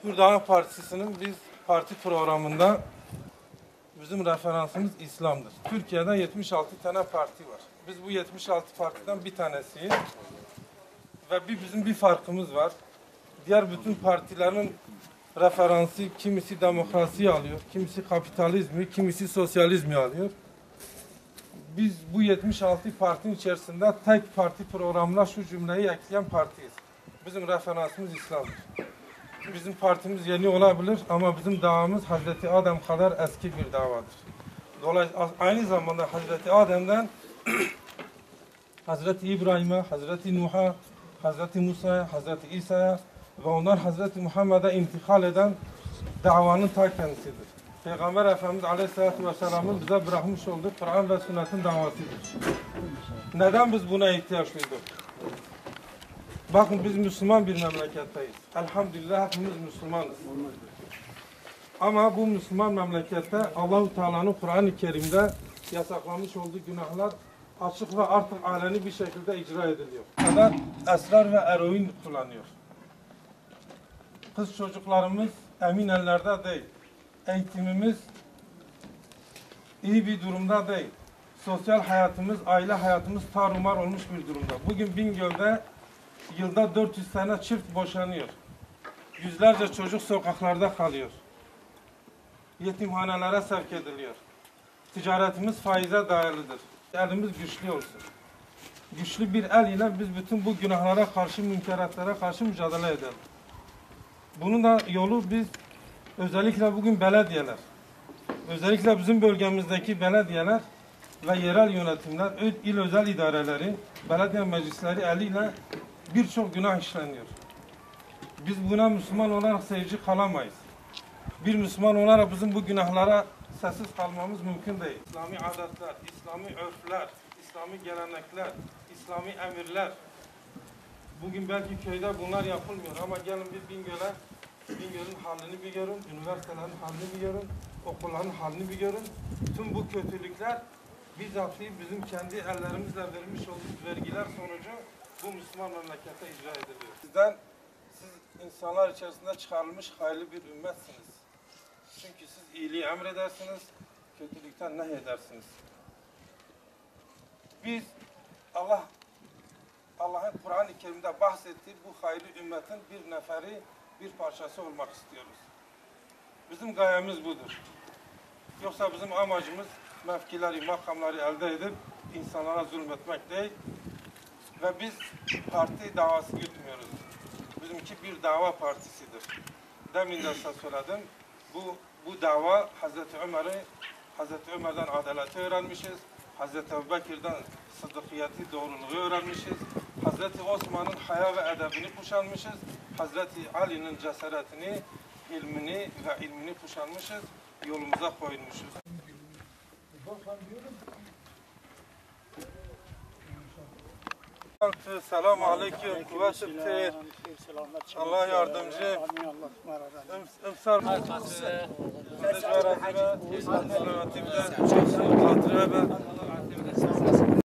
Hürdahan Partisi'nin biz parti programında bizim referansımız İslam'dır. Türkiye'de 76 tane parti var. Biz bu 76 partiden bir tanesiyiz. Ve bizim bir farkımız var. Diğer bütün partilerin referansı kimisi demokrasiyi alıyor, kimisi kapitalizmi, kimisi sosyalizmi alıyor. Biz bu 76 partinin içerisinde tek parti programına şu cümleyi ekleyen partiyiz. Bizim referansımız İslam'dır. Bizim partimiz yeni olabilir ama bizim davamız Hazreti Adem kadar eski bir davadır. Dolayısıyla aynı zamanda Hazreti Adem'den Hazreti İbrahim'e, Hazreti Nuh'a, Hazreti Musa'ya, Hazreti İsa'ya ve ondan Hazreti Muhammed'e intikal eden davanın ta kendisidir. Peygamber Efendimiz Aleyhisselatü Vesselam'ın bize bırakmış olduğu Kur'an ve sünnetin davasıdır. Neden biz buna ihtiyaç duyduk? Bakın biz Müslüman bir memleketteyiz. Elhamdülillah hepimiz Müslümanız. Ama bu Müslüman memlekette Allah-u Teala'nın Kur'an-ı Kerim'de yasaklamış olduğu günahlar açık ve artık aleni bir şekilde icra ediliyor. Kadar esrar ve eroin kullanıyor. Kız çocuklarımız emin ellerde değil. Eğitimimiz iyi bir durumda değil. Sosyal hayatımız, aile hayatımız tarumar olmuş bir durumda. Bugün Bingöl'de yılda 400 tane çift boşanıyor. Yüzlerce çocuk sokaklarda kalıyor. Yetimhanelere sevk ediliyor. Ticaretimiz faize dayalıdır. Elimiz güçlü olsun. Güçlü bir el ile biz bütün bu günahlara karşı, münkeratlara karşı mücadele edelim. Bunun da yolu biz özellikle bugün belediyeler, özellikle bizim bölgemizdeki belediyeler ve yerel yönetimler, il özel idareleri, belediye meclisleri eliyle birçok günah işleniyor. Biz buna Müslüman olarak seyirci kalamayız. Bir Müslüman olarak bizim bu günahlara sessiz kalmamız mümkün değil. İslami adetler, İslami örfler, İslami gelenekler, İslami emirler. Bugün belki köyde bunlar yapılmıyor ama gelin bir Bingöl'ün halini bir görün, üniversitelerin halini bir görün, okulların halini bir görün. Tüm bu kötülükler bizzat bizim kendi ellerimizle vermiş olduğumuz vergiler sonucu bu Müslüman memlekette icra ediliyor. Siz insanlar içerisinde çıkarılmış hayırlı bir ümmetsiniz. Çünkü siz iyiliği emredersiniz, kötülükten nehyedersiniz. Biz Allah'ın Kur'an-ı Kerim'de bahsettiği bu hayırlı ümmetin bir neferi, bir parçası olmak istiyoruz. Bizim gayemiz budur. Yoksa bizim amacımız mevkileri, makamları elde edip insanlara zulmetmek değil ve biz parti davası gütmüyoruz. Bizimki bir dava partisidir. Demin de size söyledim. Bu dava Hazreti Ömer'den adaleti öğrenmişiz. Hazreti Ebubekir'den sıddıkiyeti, doğruluğu öğrenmişiz. Hazreti Osman'ın haya ve edebini kuşanmışız. Hazreti Ali'nin cesaretini, ilmini ve ilmini kuşanmışız. Yolumuza koymuşuz. Selamun aleyküm. Kuvvet-i Allah yardımcı. Ömsar